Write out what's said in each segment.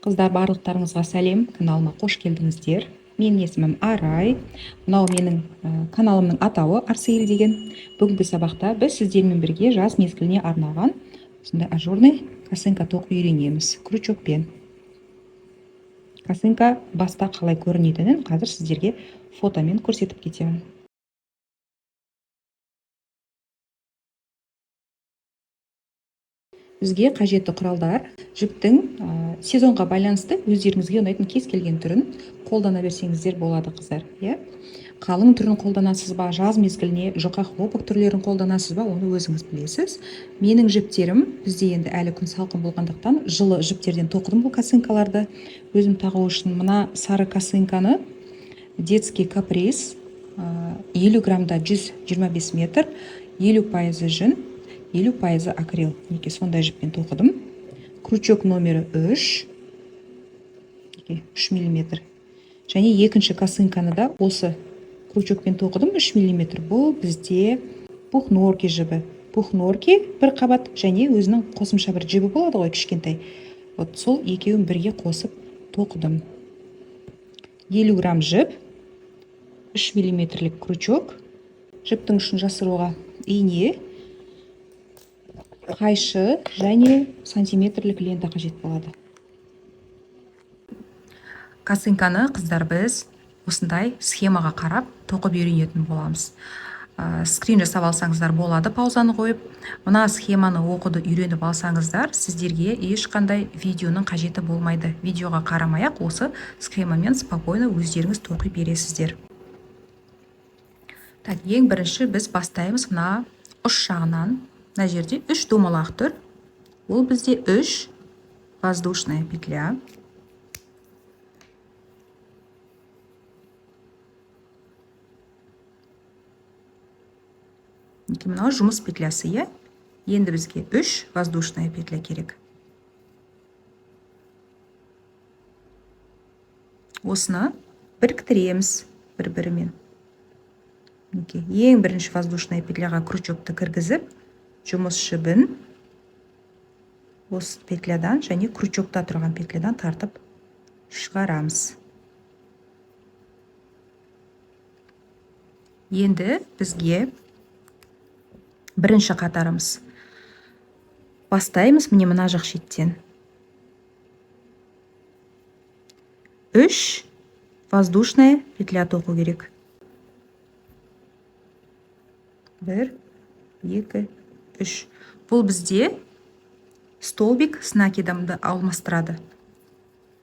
Қыздар, барлықтарыңызға сәлем, каналыма қош келдіңіздер. Менің есімім Арай. Мынау менің каналымның атауы Арсейл деген. Бүгінгі сабақта біз сіздермен бірге жаз мезгіліне арналған сондай ажурный косынка тоқу үйренеміз крючокпен. Косынка баста қалай көрінетінін қазір сіздерге фотомен көрсетіп кетемін. Бізге қажетті құралдар: жіптің сезонға байланысты өздеріңізге ұнайтын кез келген түрін қолдана берсеңіздер болады, қыздар. Қалың түрін қолданасыз ба, жаз мезгіліне жұқа хлопок түрлерін қолданасыз ба, оны өзіңіз білесіз. Менің жіптерім, бізде енді әлі күн салқын болғандықтан жылы жіптерден тоқыдым бұл косынкаларды. Өзім тағу үшін мына сары косынканы детский каприз 50 граммда 125 метр, 50% жүн, 50% акрил. Неке сондай жіппен тоқыдым. Крючок номері 3 мм. Және екінші косынканы да осы крючокпен тоқыдым 3 мм. Бұл бізде пухнорки жібі. Пухнорки бір қабат және өзінің қосымша бір жібі болады ғой, кішкентай. Вот сол екеуін бірге қосып тоқыдым. 50 грамм жіп, 3 мм крючок. Жіптің ұшын жасыруға ине, қайшы және сантиметрлік лента қажет болады. Косынканы, қыздар, біз осындай схемаға қарап тоқып үйренетін боламыз. Скрин жасап алсаңыздар болады, паузаны қойып. Мына схеманы оқуды үйреніп алсаңыздар, сіздерге ешқандай видеоның қажеті болмайды. Видеоға қарамай-ақ осы схемамен спокойно өздеріңіз тоқи бересіздер. Ең бірінші біз бастаймыз мына ұш жағынан. Мына жерде 3 домалақ тұр. Ол бізде 3 воздушная петля. Мынау жұмыс петлясы, Енді бізге 3 воздушная петля керек. Осыны біріктіреміз бір-бірімен. Ең бірінші воздушная петляға крючокты кіргізіп, жұмыс жібін осы петлядан және крючокта тұрған петлядан тартып шығарамыз. Енді бізге бірінші қатарымыз. Бастаймыз мына жақ шеттен. 3 воздушная петля тоқу керек. 1, 2, 3. Бұл бізде столбик с накидымды алмастырады.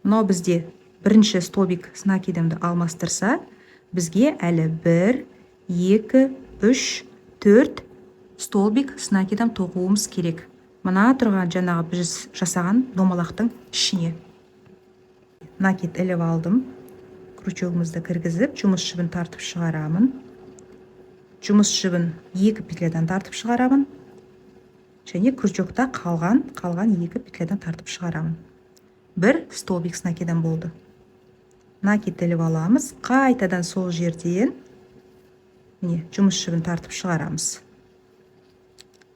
Мынау бізде бірінші столбик с накидымды алмастырса, бізге әлі 1, 2, 3, 4 столбик с накидым тоқуымыз керек. Мына тұрған жаңағы біз жасаған домалақтың ішіне. Накид іліп алдым. Крючогымызды кіргізіп, жұмыс жібін тартып шығарамын. Жұмыс жібін 2 петлядан тартып шығарамын. Және крючокта қалған 2 петлядан тартып шығарамын. 1 столбик с накидом болды. Накид іліп аламыз. Қайтадан сол жерден жұмыс жібін тартып шығарамыз.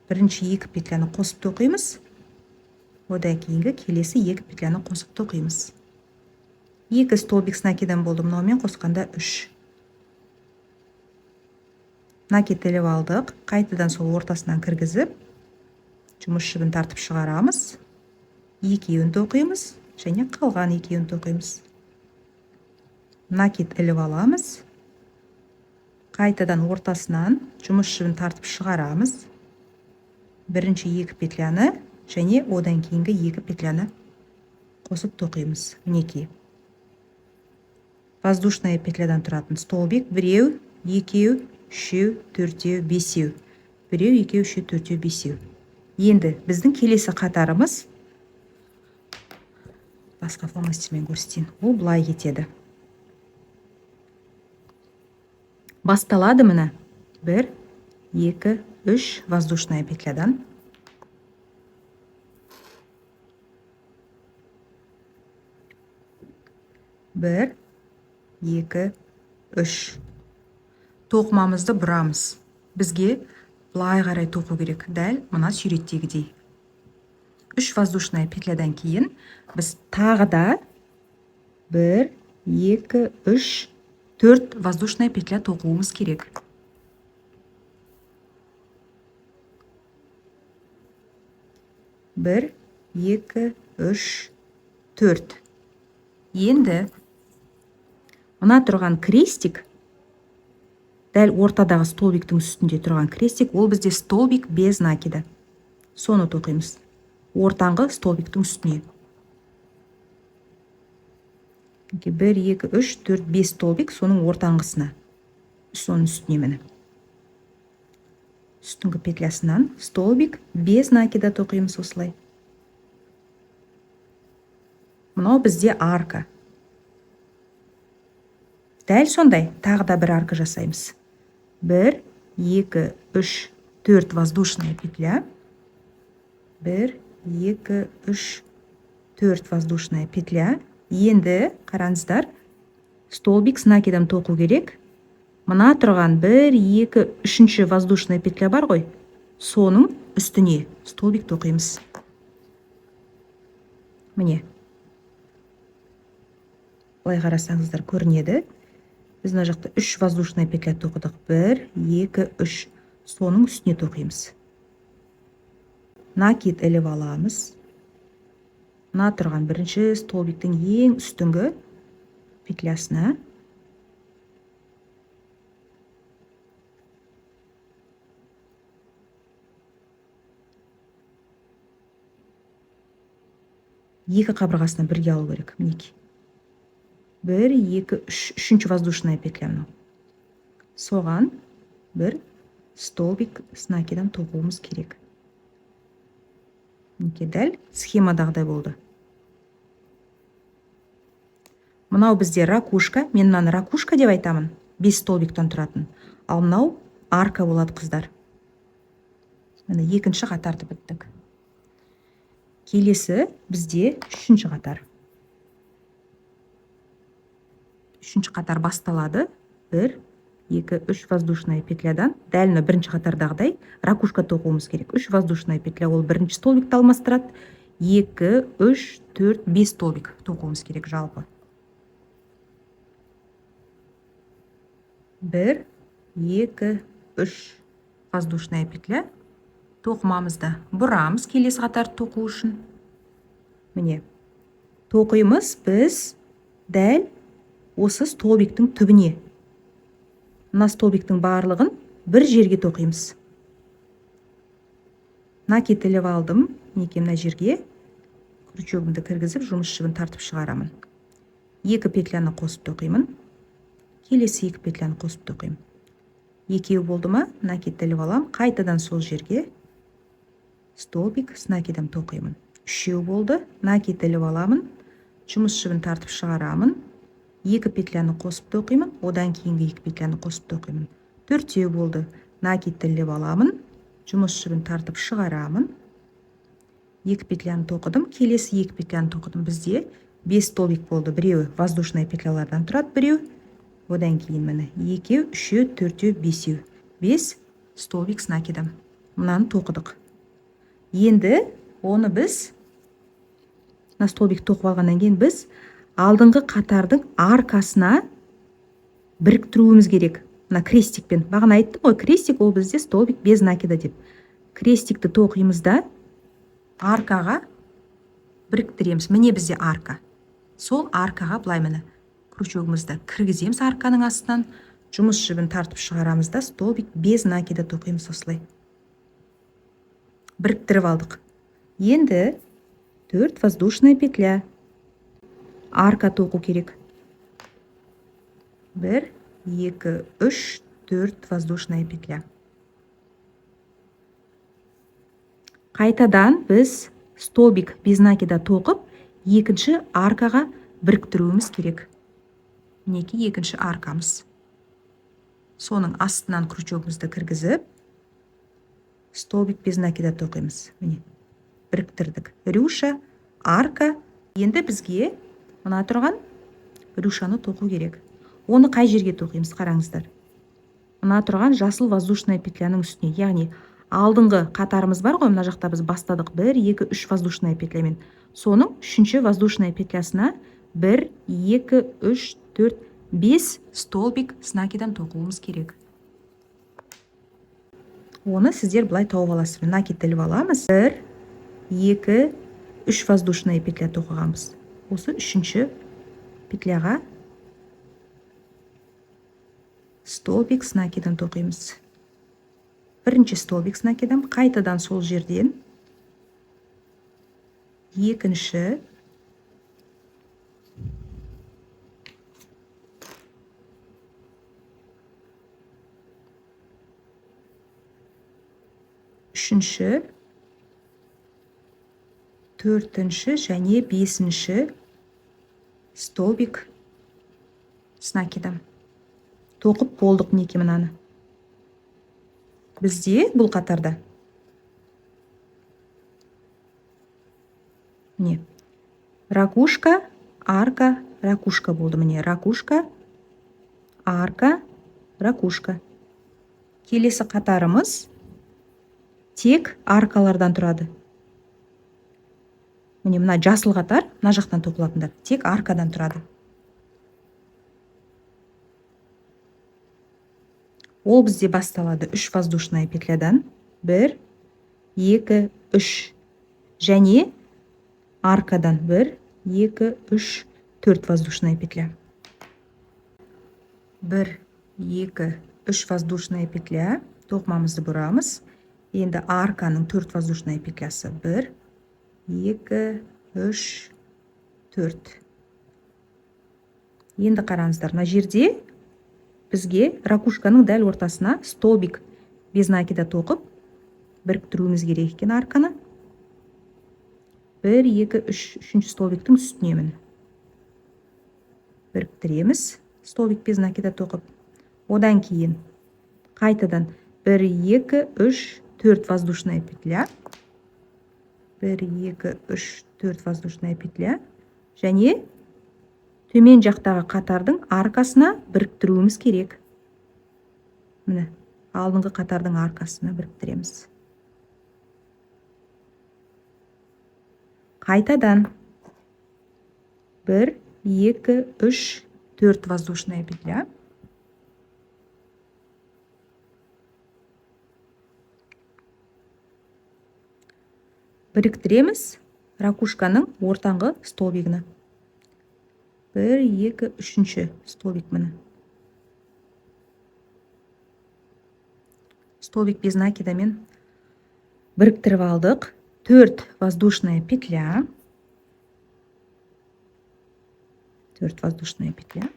Бірінші 2 петляны қосып тоқимыз. Одан кейінгі келесі 2 петляны қосып тоқимыз. 2 столбик с накидом болды. Мынаумен қосқанда 3. Накид іліп алдық. Қайтадан сол ортасынан кіргізіп, жұмыс жібін тартып шығарамыз. 2-ін тоқимыз және қалған 2-ін тоқимыз. Накид іліп аламыз. Қайтадан ортасынан жұмыс жібін тартып шығарамыз. Бірінші 2 петляны және одан кейінгі 2 петляны қосып тоқимыз. Мінекей. Воздушная петлядан тұратын столбик 1, 2, 3, 4, 5. 1, 2, 3, 4, 5. Енді біздің келесі қатарымыз, басқа фломастермен көрсетейін, ол былай кетеді. Басталады мына 1, 2, 3 воздушная петлядан. Бір, 2, 3. Тоқымамызды бұрамыз. Бізге былай қарай тоқу керек, дәл мына суреттегідей. 3 воздушная петлядан кейін біз тағы да 1, 2, 3, 4 воздушная петля тоқуымыз керек. Бір, екі, үш, төрт. Енді мына тұрған крестик, дәл ортадағы столбиктің үстінде тұрған крестик, ол бізде столбик без накида. Соны тоқимыз. Ортаңғы столбиктің үстіне. 1, 2, 3, 4, 5 столбик соның ортаңғысына. Соның үстіне міне. Үстіңгі петлясынан столбик без накида тоқимыз осылай. Мынау бізде арка. Дәл сондай тағы да бір арка жасаймыз. 1, 2, 3, 4 воздушная петля. 1, 2, 3, 4 воздушная петля. Енді қараңыздар, столбик с накидом тоқу керек. Мына тұрған 1, 2, 3 воздушная петля бар ғой. Соның үстіне столбик тоқимыз. Міне. Былай қарасаңыздар көрінеді. Біз мына жақта 3 воздушная петля тоқыдық. 1, 2, 3. Соның үстіне тоқимыз. Накид іліп аламыз. Мына тұрған бірінші столбиктің ең үстіңгі петлясына екі қабырғасына бірге алу керек. Мінекей. 1, 2, 3. Үшінші воздушная петля мынау. Соған бір столбик с накидом тоқуымыз керек. Мінекей дәл схемадағыдай болды. Мынау бізде ракушка. Мен мынаны ракушка деп айтамын. 5 столбиктан тұратын. Ал мынау арка болады қыздар. Міне екінші қатарды біттік. Келесі бізде үшінші қатар. Үшінші қатар басталады. 1, 2, 3 воздушная петлядан. Дәліні бірінші қатардағыдай ракушка тоқуымыз керек. 3 воздушная петля ол бірінші столбикті алмастырады. 2, 3, 4, 5 столбик тоқуымыз керек жалпы. 1, 2, 3 воздушная петля. Тоқымамызды бұрамыз келесі қатарды тоқу үшін. Міне. Тоқимыз біз дәл осы столбиктің түбіне. Мына столбиктің барлығын бір жерге тоқимыз. Накид іліп алдым. Мінекей мына жерге крючогымды кіргізіп, жұмыс жібін тартып шығарамын. 2 петляны қосып тоқимын. Келесі 2 петляны қосып тоқимын. Екеу болды ма? Накид іліп алам. Қайтадан сол жерге столбик с накидом тоқимын. Үшеу болды. Накид іліп аламын. Жұмыс жібін тартып шығарамын. 2 петляны қосып тоқимын. Одан кейінгі 2 петляны қосып тоқимын. 4 болды. Накид іліп аламын. Жұмыс жібін тартып шығарамын. 2 петляны тоқыдым. Келесі 2 петляны тоқыдым. Бізде 5 столбик болды. Біреуі воздушная петлялардан тұрады. Біреу. Одан кейін міне 2, 3, 4, 5. 5 столбик с накидом. Мынаны тоқыдық. Енді оны біз мына столбик тоқып алғаннан кейін біз алдыңғы қатардың аркасына біріктіруіміз керек. Мына крестикпен. Бағана айттым ғой, крестик ол бізде столбик без накида деп. Крестикті тоқимыз да аркаға біріктіреміз. Міне бізде арка. Сол аркаға былай міне крючогымызды кіргіземіз арканың астынан. Жұмыс жібін тартып шығарамыз да столбик без накида тоқимыз осылай. Біріктіріп алдық. Енді 4 воздушная петля. Арка тоқу керек. 1, 2, 3, 4 воздушная петля. Қайтадан біз столбик без накида тоқып, екінші аркаға біріктіруіміз керек. Мінекей екінші аркамыз. Соның астынан крючогымызды кіргізіп, столбик без накида тоқимыз. Міне, біріктірдік. Рюша, арка. Енді бізге мына тұрған рюшаны тоқу керек. Оны қай жерге тоқимыз, қараңыздар. Мына тұрған жасыл воздушная петляның үстіне, яғни алдыңғы қатарымыз бар ғой, мына жақта біз бастадық 1 2 3 воздушная петлямен. Соның 3-ші воздушная петлясына 1 2 3 4 5 столбик с накидом тоқуымыз керек. Оны сіздер былай тауып аласыз. Накид іліп аламыз. 1 2 3 воздушная петля тоқығанбыз. Осы 3-ші петляға столбик с накидом тоқимыз. Бірінші столбик с накидом, қайтадан сол жерден екінші, үшінші, төртінші және бесінші столбик с накидом тоқып болдық мінекей мынаны. Бізде бұл қатарда міне ракушка, арка, ракушка болды. Міне ракушка, арка, ракушка. Келесі қатарымыз тек аркалардан тұрады. Міне мына жасыл қатар, мына жақтан тоқылатындар тек аркадан тұрады. Ол бізде басталады 3 воздушная петлядан. 1 2 3 және аркадан 1 2 3 4 воздушная петля. 1 2 3 воздушная петля, тоқымамызды бұрамыз. Енді арканың 4 воздушная петлясы 1 2 3 4. Енді қараңыздар, мына жерде бізге ракушканың дәл ортасына столбик без накида тоқып біріктіруіміз керек екен арканы. 1 2 3 үшінші столбиктің үстіне міне біріктіреміз столбик без накида тоқып. Одан кейін қайтадан 1 2 3 4 воздушная петля. 1 2 3 4 воздушная петля және төмен жақтағы қатардың аркасына біріктіруіміз керек. Міне, алдыңғы қатардың аркасына біріктіреміз. Қайтадан 1 2 3 4 воздушная петля. Біріктіреміз ракушканың ортаңғы столбигіне. 1 2 3 столбик міне. Столбик без накидамен біріктіріп алдық. 4 воздушная петля. 4 воздушная петля.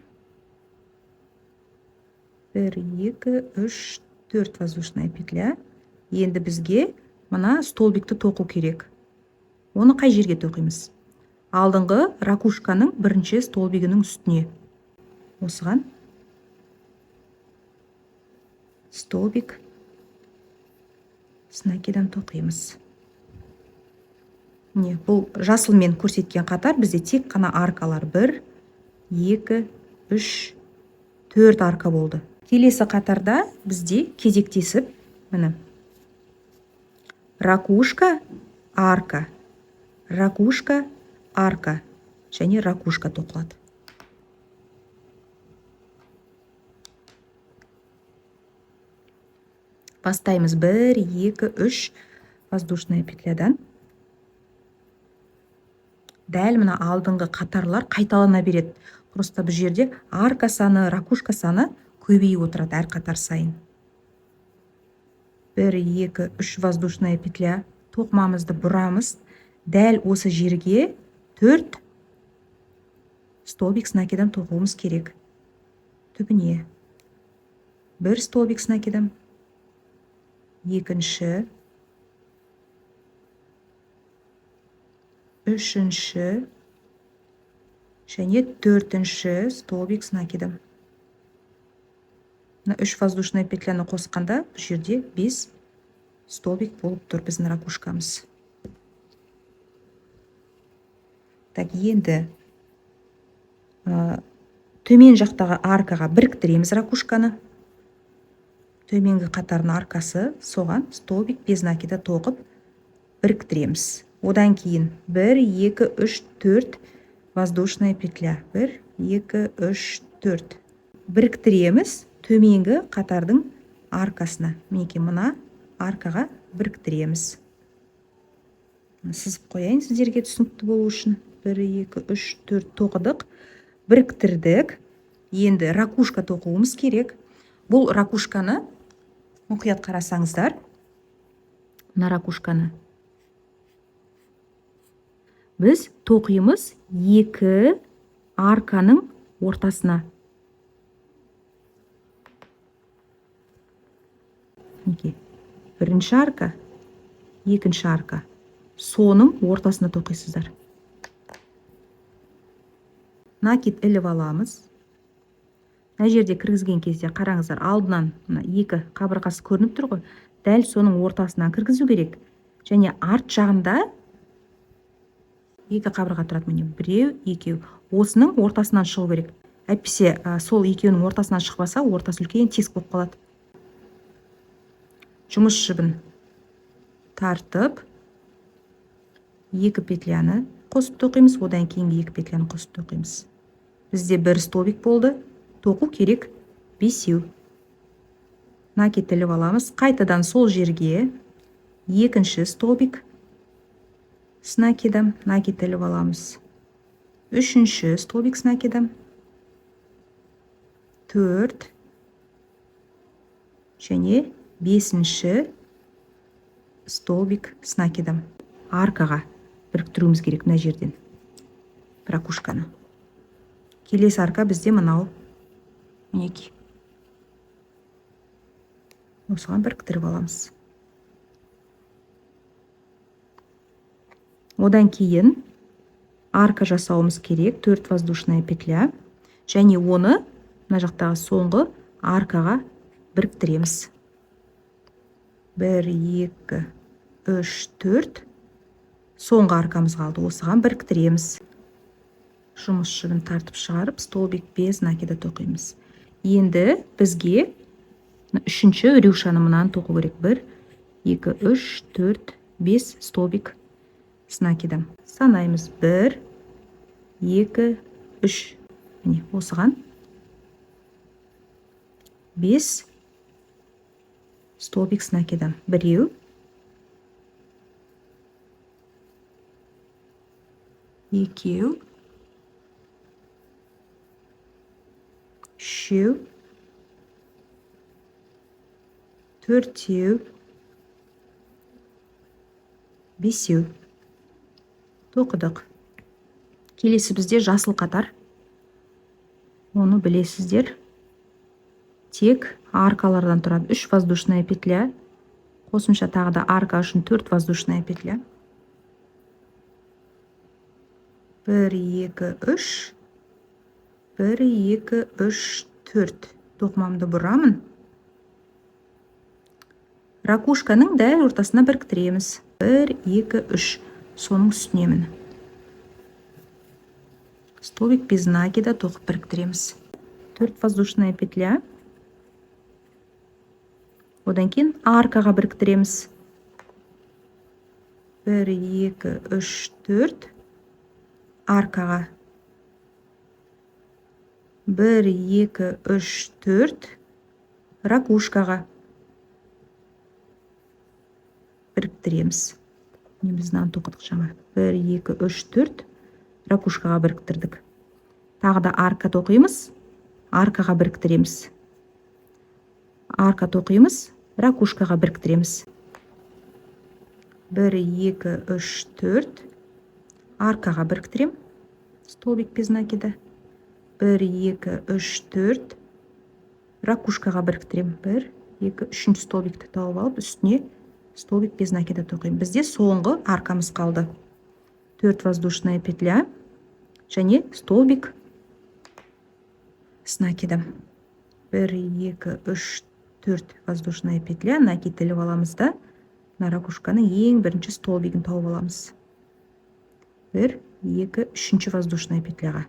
1 2 3 4 воздушная петля. Енді бізге мына столбикті тоқу керек. Оны қай жерге тоқимыз? Алдыңғы ракушканың бірінші столбигінің үстіне. Осыған столбик с накидом тоқимыз. Не, бұл жасылмен көрсеткен қатар бізде тек қана аркалар 1 2 3 4 арка болды. Келесі қатарда бізде кезектесіп міне ракушка, арка, ракушка, арка және ракушка тоқылады. Бастаймыз 1 2 3 воздушная петлядан. Дәл мына алдыңғы қатарлар қайталана береді. Просто бұл жерде арка саны, ракушка саны көбейіп отырады әр қатар сайын. 1 2 3 воздушная петля, тоқымамызды бұрамыз. Дәл осы жерге 4 столбик с накидом тоқуымыз керек. Түбіне 1 столбик с накидом, екінші, үшінші және төртінші столбик с накидом. 3 воздушная петляны қосқанда бұл жерде 5 столбик болып тұр біздің ракушкамыз. Так, енді төмен жақтағы аркаға біріктіреміз ракушканы. төменгі қатардың аркасы, соған столбик без накида тоқып біріктіреміз. Одан кейін 1, 2, 3, 4 воздушная петля. 1, 2, 3, 4. Біріктіреміз төменгі қатардың аркасына. Мінекей мына аркаға біріктіреміз. Сызып қояйын сіздерге түсінікті болу үшін. 1, 2, 3, 4 тоқыдық. Біріктірдік. Енді ракушка тоқуымыз керек. Бұл ракушканы мұқият қарасаңыздар. Мына ракушканы біз тоқимыз екі арканың ортасына. Бірінші арка, екінші арка. Соның ортасына тоқисыздар. Накид іліп аламыз. Мына жерде кіргізген кезде қараңыздар, алдынан екі қабырғасы көрініп тұр ғой. Дәл соның ортасынан кіргізу керек. Және арт жағында екі қабырға тұрады. Міне біреу, екеу. Осының ортасынан шығу керек. Әйтпесе сол екеуінің ортасынан шықпаса, ортасы үлкен тесік болып қалады. Жұмыс жібін тартып, екі петляны қосып тоқимыз, одан кейін екі петляны қосып тоқимыз. Бізде бір столбик болды, тоқу керек 5. Накид іліп аламыз. Қайтадан сол жерге екінші столбик с накидом, накид іліп аламыз. Үшінші столбик с накидом. 4 және 5 столбик с накидом. Аркаға біріктіруіміз керек мына жерден ракушканы. Келесі арка бізде мынау. Мінекей. Осыған біріктіріп аламыз. Одан кейін арка жасауымыз керек. 4 воздушная петля. Және оны мына жақтағы соңғы аркаға біріктіреміз. 1, 2, 3, 4. Соңғы аркамыз қалды. Осыған біріктіреміз. Жұмыс жібін тартып шығарып, столбик без накида тоқимыз. Енді бізге үшінші рюшаны мұнан тоқу керек. 1, 2, 3, 4, 5 столбик с накидом. Санаймыз. 1, 2, 3. Міне, осыған 5 столбик с накидом. Біреу, екеу, үшеу, төртеу, бесеу. Тоқыдық. Келесі бізде жасыл қатар. Оны білесіздер. Тек аркалардан тұрады. 3 воздушная петля. Қосымша тағы да арка үшін 4 воздушная петля. 1, 2, 3. 1, 2, 3, 4. Тоқымамды бұрамын. Ракушканың дәл ортасына біріктіреміз. 1, 2, 3. Соның үстінемін. Столбик без накида тоқып біріктіреміз. 4 воздушная петля. Одан кейін аркаға біріктіреміз. 1, 2, 3, 4. Аркаға. 1, 2, 3, 4. Ракушкаға біріктіреміз. Бізден тоқыдық жаңа. 1, 2, 3, 4. Ракушкаға біріктірдік. Тағы да арка тоқимыз. Аркаға біріктіреміз. Арка тоқимыз. Ракушкаға біріктіреміз. 1, 2, 3, 4. Аркаға біріктірем. Столбик без накида. 1, 2, 3, 4. Ракушкаға біріктірем. 1, 2, 3 столбикті тауып алып, үстіне столбик без накида тоқимын. Бізде соңғы аркамыз қалды. 4 воздушная петля және столбик с накидом. 1, 2, 3, 4 воздушная петля. Накид іліп аламыз да, на ракушканың ең бірінші столбигін тауып аламыз. 1, 2, 3 воздушная петляға.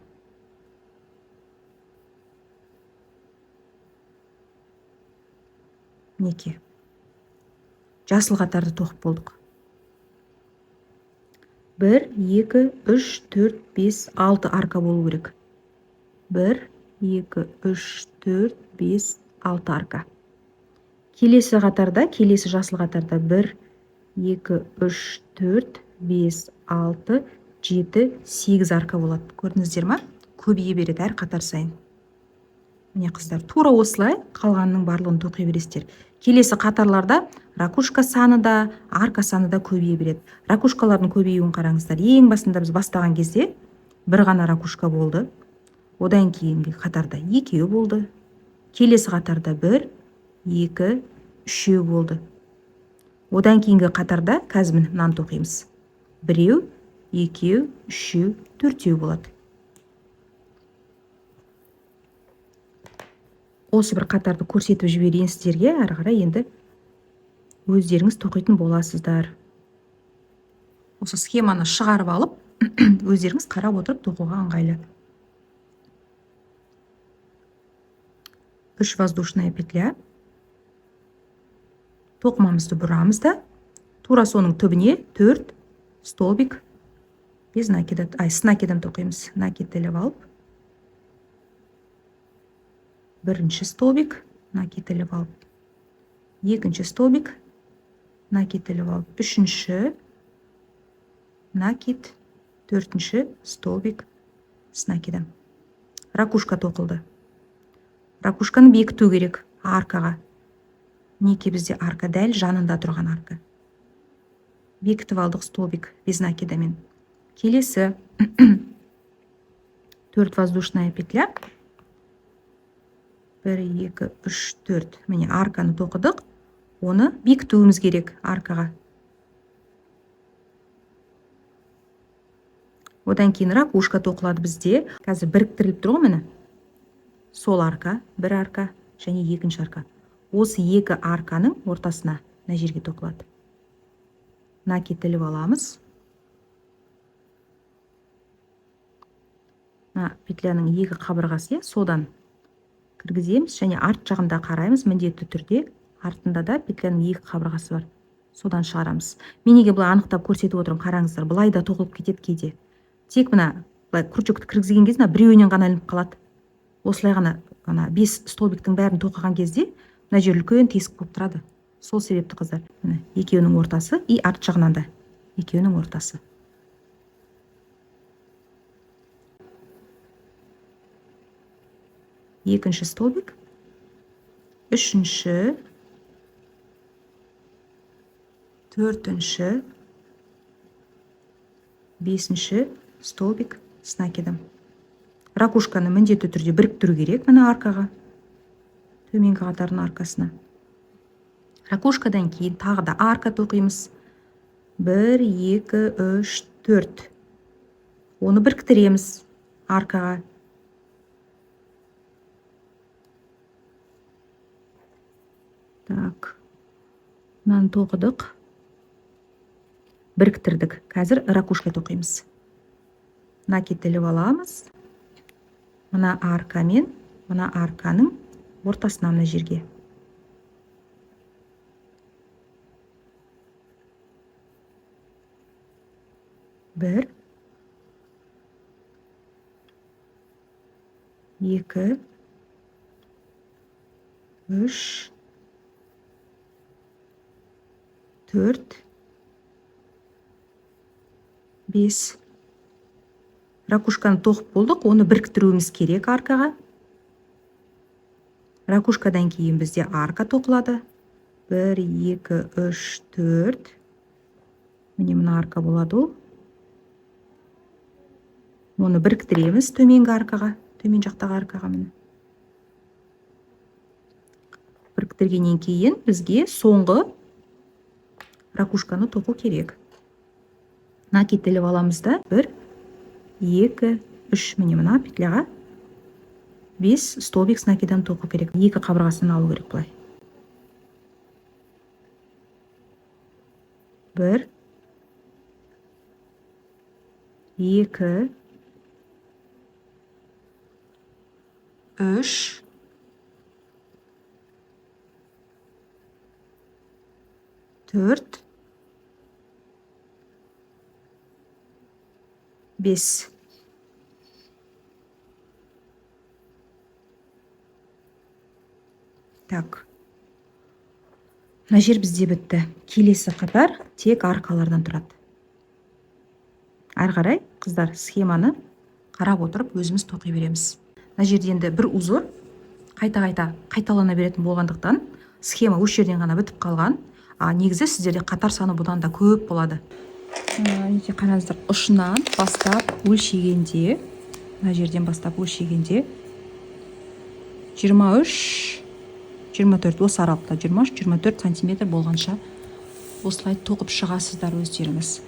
мінекей жасыл қатарды тоқып болдық. 1, 2, 3, 4, 5, 6 арка болу керек. 1, 2, 3, 4, 5, 6 арка. Келесі қатарда, келесі жасыл қатарда 1, 2, 3, 4, 5, 6, 7, 8 арка болады. Көрдіңіздер ма? Көбейе береді әр қатар сайын. Міне қыздар, тура осылай қалғанның барлығын тоқи бересіздер. Келесі қатарларда ракушка саны да, арка саны да көбейе береді. Ракушкалардың көбеюін қараңыздар. Ең басында біз бастаған кезде бір ғана ракушка болды. Одан кейінгі қатарда екеу болды. Келесі қатарда 1, 2, 3 болды. Одан кейінгі қатарда қазір мынаны тоқимыз. 1, 2, 3, 4 болады. Осы бір қатарды көрсетіп жіберейін сіздерге, әрі қарай енді өздеріңіз тоқитын боласыздар. Осы схеманы шығарып алып, өздеріңіз қарап отырып тоқуға ыңғайлы. 3 воздушная петля. Тоқымамызды бұрамыз да, тура соның түбіне 4 столбик без накида, с накидом тоқимыз. Накиделіп алып, бірінші столбик накиделіп алып, екінші столбик накиделіп алып, үшінші накид, төртінші столбик с накидом. Ракушка тоқылды. Ракушканы бекіту керек аркаға. Неке бізде арка дәл жанында тұрған арка. Бекітіп алдық столбик без накидамен. Келесі 4 воздушная петля. 1, 2, 3, 4. Міне арканы тоқыдық. Оны бекітуіміз керек аркаға. Одан кейін ракушка тоқылады бізде. Қазір біріктіріліп тұр ғой міне. Сол арка, бір арка және екінші арка. Осы екі арканың ортасына мына жерге тоқылады. Накиделіп аламыз. Петляның екі қабырғасы, содан кіргіземіз және арт жағында қараймыз. Міндетті түрде артында да петляның екі қабырғасы бар. Содан шығарамыз. Мен неге бұлай анықтап көрсетіп отырмын, қараңыздар. Бұлай да тоқылып кетеді кейде. Тек мына крючокты кіргізген кезде біреуінен ғана ілініп қалады. Осылай ғана 5 столбиктің бәрін тоқыған кезде мына жер үлкен тесік болып тұрады. Сол себепті қыздар. Міне екеуінің ортасы и арт жағынан да екеуінің ортасы. Екінші столбик, үшінші, төртінші, бесінші столбик с накидом. Ракушканы міндетті түрде біріктіру керек мына аркаға, төменгі қатардың аркасына. Ракушкадан кейін тағы да арка тоқимыз. 1, 2, 3, 4. Оны біріктіреміз аркаға. Так, мынаны тоқыдық. Біріктірдік. Қазір ракушка тоқимыз. Накиделіп аламыз. Мына арка мен мына арканың ортасына мына жерге. Бір, екі, үш, 4, 5. Ракушканы тоқып болдық, оны біріктіруіміз керек аркаға. Ракушкадан кейін бізде арка тоқылады. 1, 2, 3, 4. Міне мына арка болады ол. Оны біріктіреміз төменгі аркаға, төмен жақтағы аркаға міне. Біріктіргеннен кейін бізге соңғы ракушканы тоқу керек. Накиделіп аламыз да 1, 2, 3. Міне мына петляға 5 столбик с накидан тоқу керек. Екі қабырғасын алу керек бұлай. 1, 2, 3, 4 5. Так. Мына жер бізде бітті. Келесі қатар тек аркалардан тұрады. Ары қарай қыздар схеманы қарап отырып өзіміз тоқи береміз. Мына жерде енді бір узор қайта қайталана беретін болғандықтан схема осы жерден ғана бітіп қалған. Негізі сіздерде қатар саны бұдан да көп болады. Қараңыздар, ұшынан бастап өлшегенде, мына жерден бастап өлшегенде 23-24 осы аралықта 23-24 сантиметр болғанша осылай тоқып шығасыздар өздеріңіз.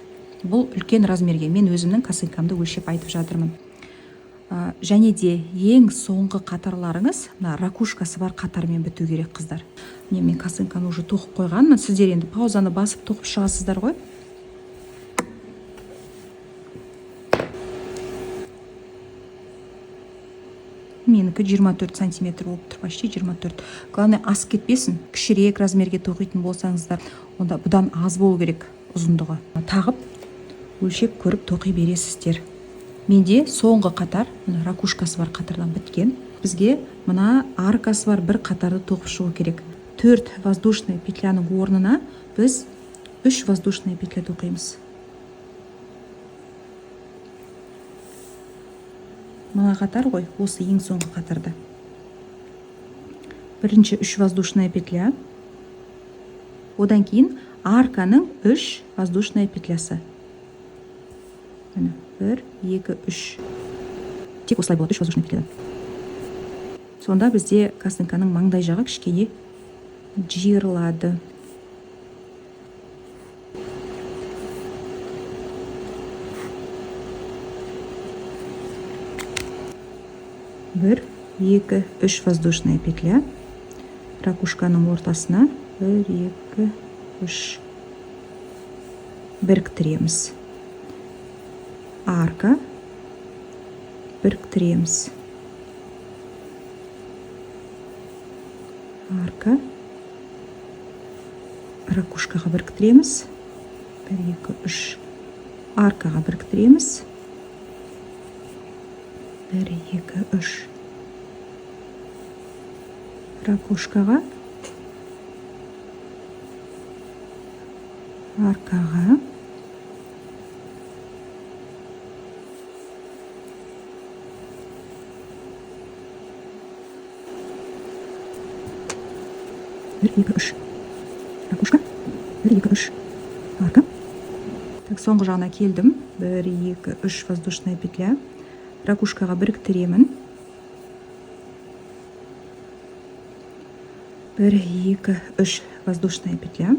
Бұл үлкен размерге мен өзімнің косынкамды өлшеп айтып жатырмын. Және де ең соңғы қатарларыңыз мына ракушкасы бар қатармен біту керек қыздар. Мен косынканы уже тоқып қойғанмын. Сіздер енді паузаны басып тоқып шығасыздар ғой. Менікі 24 сантиметр болып тұр, почти 24. Главное, асып кетпесін. Кішірек размерге тоқитын болсаңыздар, онда бұдан аз болу керек ұзындығы. Тағып, өлшеп көріп тоқи бересіздер. Менде соңғы қатар, ракушкасы бар қатардан біткен. Бізге мына аркасы бар бір қатарды тоқып шығу керек. 4 воздушный петляның орнына біз 3 воздушный петля тоқимыз. Мына қатар ғой, осы ең соңғы қатарда. Бірінші 3 воздушная петля. Одан кейін арканың 3 воздушная петлясы. 1, 2, 3. Тек осылай болады, 3 воздушная петлядан. Сонда бізде косынканың маңдай жағы кішкене жиырылады. Бір, екі, үш воздушная петля. Ракушканың ортасына 1, 2, 3 біріктіреміз. Арка біріктіреміз. Арка ракушкаға біріктіреміз. 1, 2, 3 аркаға біріктіреміз. 1, 2, 3 ракушкаға, аркаға, 1, 2, 3 ракушка, 1, 2, 3 арка. Так, соңғы жағына келдім. 1, 2, 3 воздушная петля. Ракушкаға біріктіремін. 1, 2, 3 воздушная петля.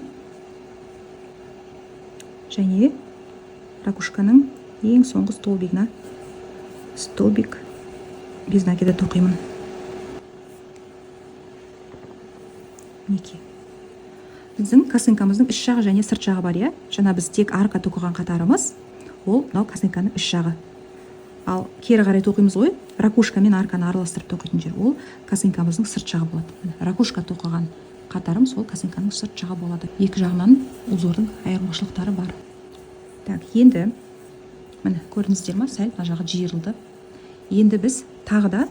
Және ракушканың ең соңғы столбигына столбик без накида тоқимын. Неке. Біздің косынкамыздың іш жағы және сырт жағы бар, Жаңа біз тек арка тоқыған қатарымыз, ол мынау косынканың іш жағы. Ал кері қарай тоқимыз ғой, ракушка мен арканы араластырып тоқитын жер, ол косынкамыздың сырт жағы болады. Ракушка тоқыған қатарымыз ол косынканың сырт жағы болады. Екі жағынан узордың айырмашылықтары бар. Так, енді міне көрдіңіздер ма, сәл мына жағы жиырылды. Енді біз тағы да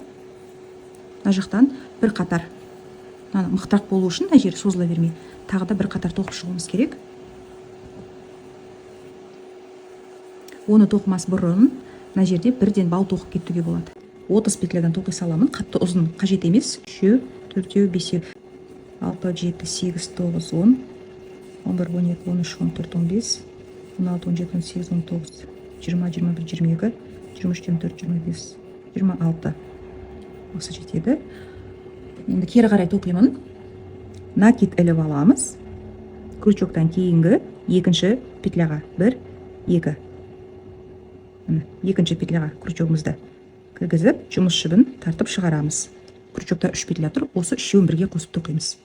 мына жақтан бір қатар, мықтырақ болу үшін мына жер созыла бермей, тағы да бір қатар тоқып шығуымыз керек. Оны тоқымас бұрын мына жерде бірден бау тоқып кетуге болады. 30 петлядан тоқи саламын, қатты ұзын қажет емес. 3, 4, 5, 6, 7, 8, 9, 10, 11, 12, 13, 14, 15, 16, 17, 18, 19, 20, 21, 22, 23, 24, 25, 26. Осы жетеді. Енді кері қарай тоқимын. Накид іліп аламыз. Крючоктан кейінгі екінші петляға 1, 2. Екінші петляға крючогымызды кіргізіп, жұмыс жібін тартып шығарамыз. Крючокта 3 петля тұр, осы үшеуін бірге қосып тоқимыз.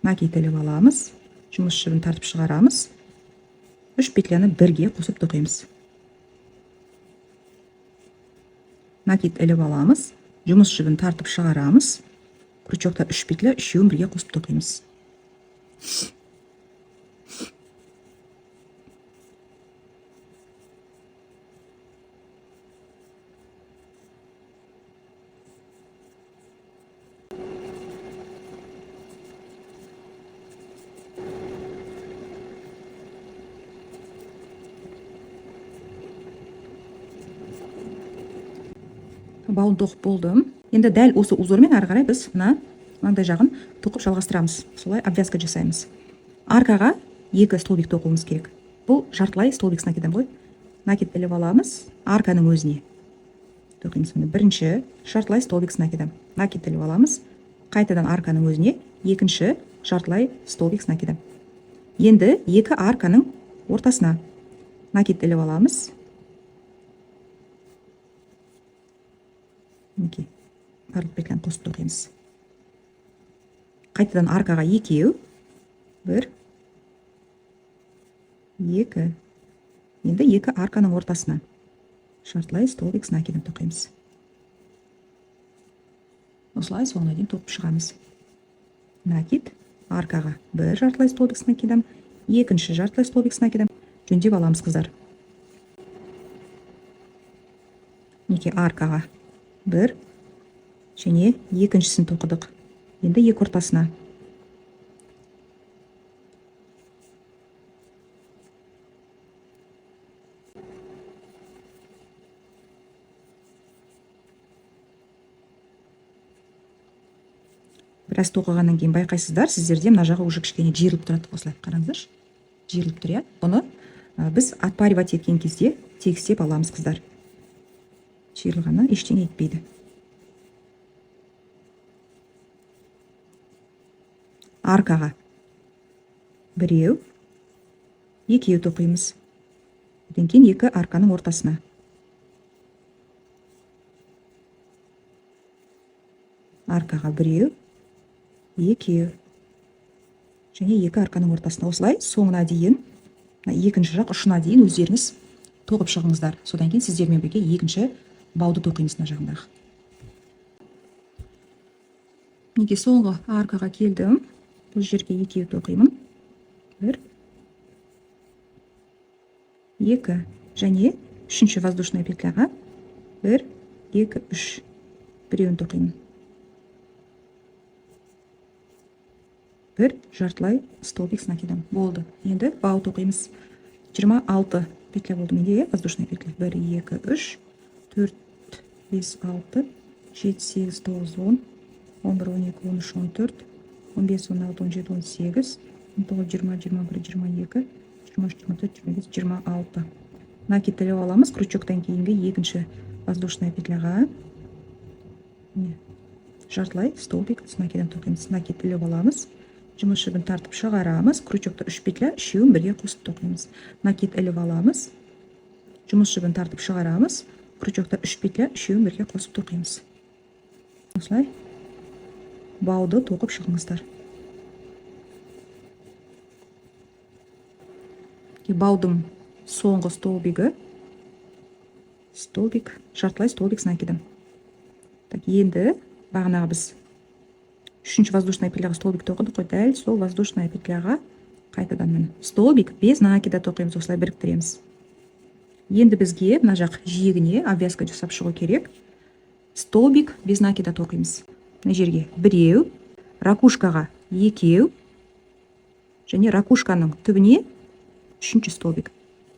Накид іліп аламыз, жұмыс жібін тартып шығарамыз. 3 петляны бірге қосып тоқимыз. Накид іліп аламыз, жұмыс жібін тартып шығарамыз. Крючокта 3 петля, үшеуін бірге қосып тоқимыз. Бауын тоқып болдым. Енді дәл осы узормен ары қарай біз мынандай жағын тоқып жалғастырамыз. Солай обвязка жасаймыз. Аркаға 2 столбик тоқуымыз керек. Бұл жартылай столбик с накидом ғой. Накид іліп аламыз арканың өзіне. Тоқимыз. Бірінші жартылай столбик с накидом. Накид іліп аламыз. Қайтадан арканың өзіне екінші жартылай столбик с накидом. Енді екі арканың ортасына накид іліп аламыз. Мінекей, барлық петляны қосып тоқимыз. Қайтадан аркаға екеу, бір, екі. Енді екі арканың ортасына жартылай столбик с накидом тоқимыз. Осылай соңына дейін тоқып шығамыз. Накид, аркаға бір жартылай столбик с накидом, екінші жартылай столбик с накидом жөндеп аламыз, қыздар. Мінекей, аркаға бір және екіншісін тоқыдық. Енді екі ортасына. Біраз тоқығаннан кейін байқайсыздар, сіздерде мына жағы уже кішкене жиырылып тұрады. Осылай қараңыздаршы. Жиырылып тұр, иә. Бұны біз отпаривать еткен кезде тегістеп аламыз, қыздар. Жиырылғаннан ештеңе етпейді. Аркаға біреу, екеу тоқимыз. Одан кейін екі арканың ортасына. Аркаға біреу, екеу және екі арканың ортасына. Осылай соңына дейін, екінші жақ ұшына дейін өздеріңіз тоқып шығыңыздар. Содан кейін сіздермен бірге екінші бауды тоқимыз мына жағындағы. Неге соңғы аркаға келдім. Бұл жерге екеу тоқимын. Бір, екі және үшінші воздушная петляға бір, екі, үш. Біреуін тоқимын. Бір жартылай столбик с накидом. Болды. Енді бау тоқимыз. 26 петля болды менде, воздушная петля. 1, 2, 3, 4, 5, 6, 7, 8, 9, 10, 11, 12, 13, 14, 15, 16, 17, 18, 19, 20, 21, 22, 23, 24, 25, 26. Накид іліп аламыз. Крючоктан кейінгі екінші воздушная петляға жартылай столбик с накидом тоқимыз. Накид іліп аламыз. Жұмыс жібін тартып шығарамыз. Крючокты 3 петля, үшеуін бірге қосып тоқимыз. Накид іліп аламыз. Жұмыс жібін тартып шығарамыз. Крючокты 3 петля, үшеуін бірге қосып тоқимыз. Осылай бауды тоқып шығыңыздар. Баудың соңғы столбигі жартылай столбик с накидом. Енді бағанағы біз үшінші воздушная петляға столбик тоқыдық қой, дәл сол воздушная петляға қайтадан міне столбик без накида тоқимыз. Осылай біріктіреміз. Енді бізге мына жақ жиегіне обвязка жасап шығу керек. Столбик без накида тоқимыз. Мына жерге біреу, ракушкаға екеу және ракушканың түбіне үшінші столбик.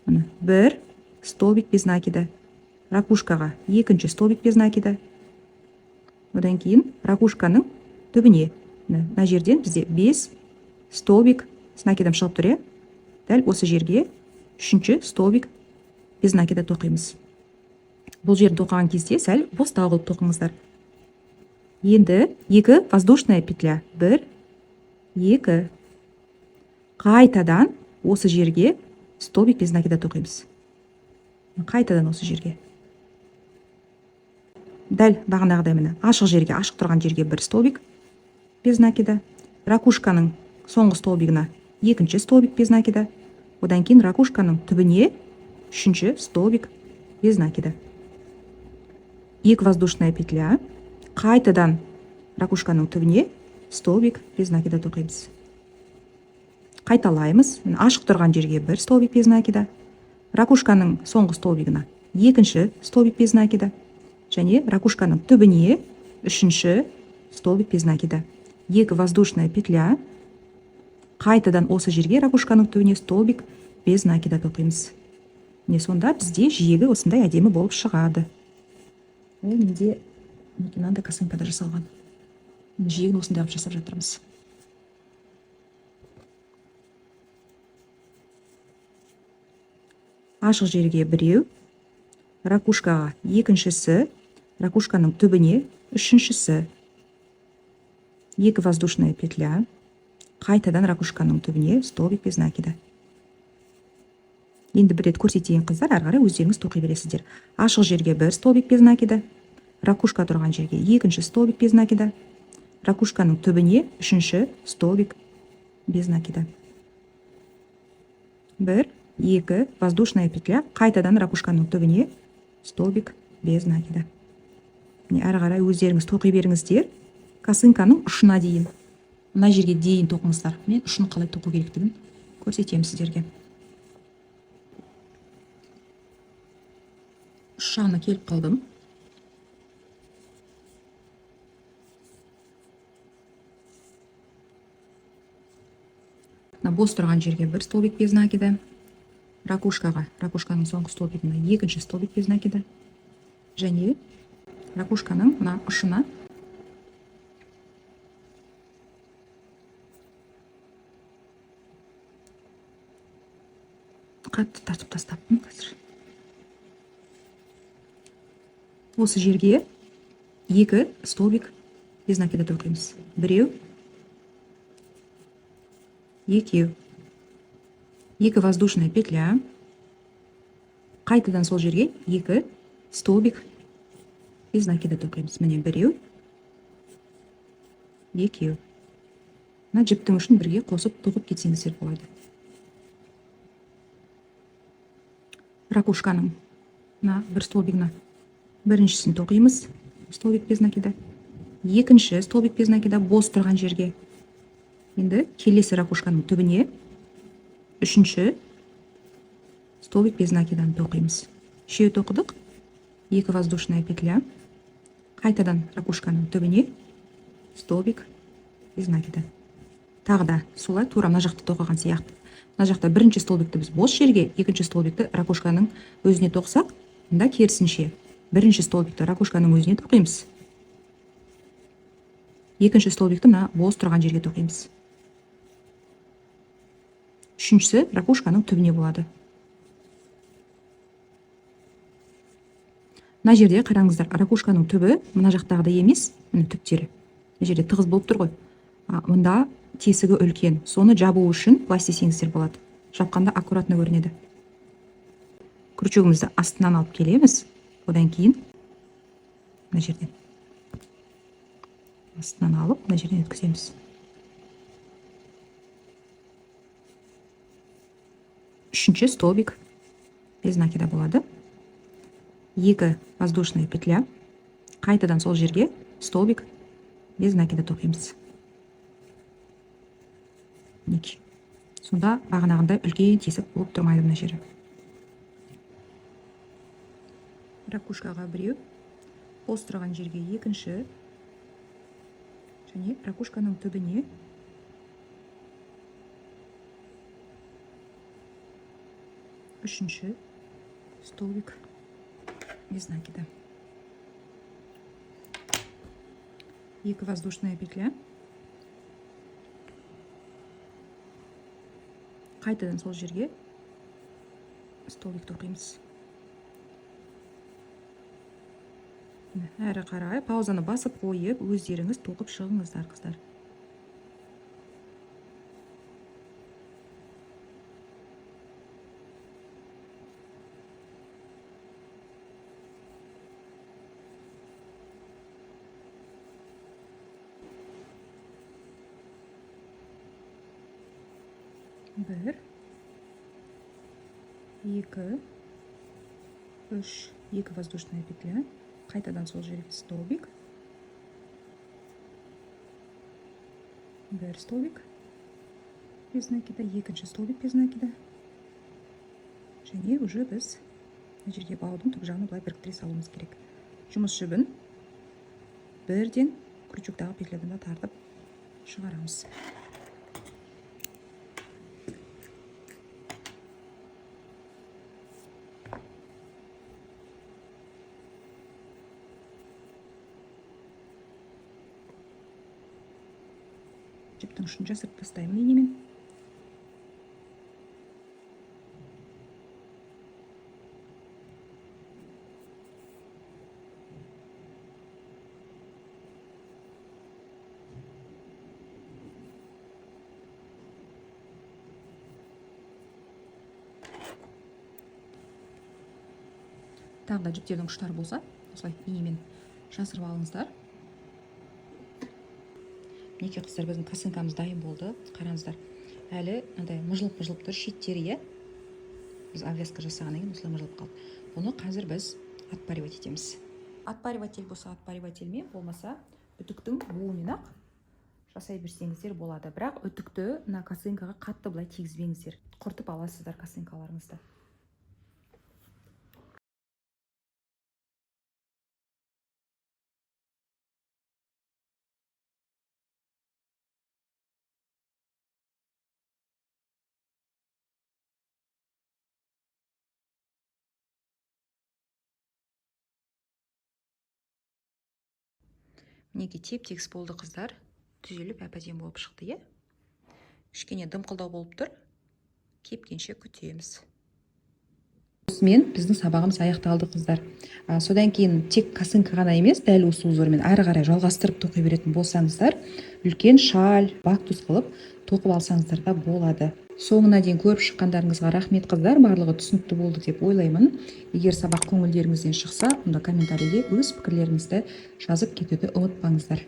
Бір столбик без накида. Ракушкаға екінші столбик без накида. Одан кейін ракушканың түбіне. Мына жерден бізде 5 столбик с накидом шығып тұр. Дәл осы жерге үшінші столбик без накида тоқимыз. Бұл жерді тоқыған кезде сәл бостау қылып тоқыңыздар. Енді 2 воздушная петля. 1, 2. Қайтадан осы жерге столбик без накида тоқимыз. Қайтадан осы жерге. Дәл бағанағыдай міне ашық жерге, ашық тұрған жерге 1 столбик без накида. Ракушканың соңғы столбигіне екінші столбик без накида. Одан кейін ракушканың түбіне үшінші столбик без накида. 2 воздушная петля. Қайтадан ракушканың түбіне столбик без накида тоқимыз. Қайталаймыз. Ашық тұрған жерге бір столбик без накида. Ракушканың соңғы столбигіне екінші столбик без накида. Және ракушканың түбіне үшінші столбик без накида. Екі воздушная петля. Қайтадан осы жерге ракушканың түбіне столбик без накида тоқимыз. Не сонда бізде жиегі осындай әдемі болып шығады. Ол менде мынандай косынкада жасалған. Жиегін осындай алып жасап жатырмыз. Ашық жерге біреу, ракушкаға екіншісі, ракушканың түбіне үшіншісі. Екі воздушная петля. Қайтадан ракушканың түбіне столбик без накида. Енді бір рет көрсетейін қыздар, ары қарай өздеріңіз тоқи бересіздер. Ашық жерге бір столбик без накида, ракушка тұрған жерге екінші столбик без накида, ракушканың түбіне үшінші столбик без накида. Бір, екі, воздушная петля, қайтадан ракушканың түбіне столбик без накида. Ары қарай өздеріңіз тоқи беріңіздер. Косынканың ұшына дейін. Мына жерге дейін тоқыңыздар. Мен ұшын қалай тоқу керектігін көрсетемін сіздерге. Үш жағына келіп қалдым. Бос тұрған жерге бір столбик без накида. Ракушкаға, ракушканың соңғы столбигіне екінші столбик без накида. Және ракушканың мына ұшына қатты тартып тастаппын қазір. Осы жерге екі столбик без накида тоқимыз. Біреу, екеу. Екі воздушная петля. Қайтадан сол жерге екі столбик без накида тоқимыз. Міне біреу, екеу. Мына жіптің ұшын бірге қосып тоқып кетсеңіздер болады. Ракушканың бір столбигіне біріншісін тоқимыз, столбик без накида. Екінші столбик без накида бос тұрған жерге. Енді келесі ракушканың түбіне үшінші столбик без накиданы тоқимыз. Үшеу тоқыдық. Екі воздушная петля. Қайтадан ракушканың түбіне столбик без накида. Тағы да солай тура мына жақты тоқыған сияқты. Мына жақта бірінші столбикті біз бос жерге, екінші столбикті ракушканың өзіне тоқсақ, мұнда керісінше бірінші столбикті ракушканың өзіне тоқимыз. Екінші столбикті мына бос тұрған жерге тоқимыз. Үшіншісі ракушканың түбіне болады. Мына жерде қараңыздар, ракушканың түбі мына жақтағыдай емес, мына түптері. Мына жерде тығыз болып тұр ғой. Мұнда тесігі үлкен. Соны жабу үшін былай істесеңіздер болады. Жапқанда аккуратно көрінеді. Крючогымызды астынан алып келеміз. Одан кейін мына жерден астынан алып, мына жерден өткіземіз. Үшінші столбик без накида болады. Екі воздушная петля. Қайтадан сол жерге столбик без накида тоқимыз. Сонда бағанағындай үлкен тесік болып тұрмайды мына жері. Ракушкаға біреу, бос тұрған жерге екінші, және ракушканың түбіне үшінші столбик без накида. Екі воздушная петля. Қайтадан сол жерге столбик тоқимыз. Әрі қарай паузаны басып қойып, өздеріңіз тоқып шығыңыздар, қыздар. Бір, екі, үш, екі воздушная петля. Қайтадан сол жерге столбик. Бір столбик. без знакида, екінші столбик без знакида. Және уже біз мына жерге баудың түп жағына былай біріктіре салуымыз керек. Жұмыс жібін бірден крючоктағы петлядан да тартып шығарамыз. Жіптің ұшын жасырып тастаймын инемен. Тағы да жіптердің ұштары болса, осылай инемен жасырып алыңыздар. Мінекей қыздар, біздің косынкамыз дайын болды. Қараңыздар, әлі мынандай мыжылып тұр шеттері, иә. Біз обвязка жасағаннан кейін осылай мыжылып қалды. Бұны қазір біз отпаривать етеміз. Отпариватель болса отпаривательмен, болмаса үтіктің буымен ақ жасай берсеңіздер болады. Бірақ үтікті мына косынкаға қатты былай тигізбеңіздер. Құртып аласыздар косынкаларыңызды. Мінекей теп-тегіс болды қыздар. Түзеліп әп-әдемі болып шықты, е. Кішкене дымқылдау болып тұр. Кепкенше күтеміз. Осымен біздің сабағымыз аяқталды қыздар. Содан кейін тек косынка ғана емес, дәл осы узормен ары қарай жалғастырып тоқи беретін болсаңыздар, үлкен шаль, бактус қылып тоқып алсаңыздар да болады. Соңына дейін көріп шыққандарыңызға рахмет қыздар. Барлығы түсінікті болды деп ойлаймын. Егер сабақ көңілдеріңізден шықса, онда комментарийге өз пікірлеріңізді жазып кетуді ұмытпаңыздар.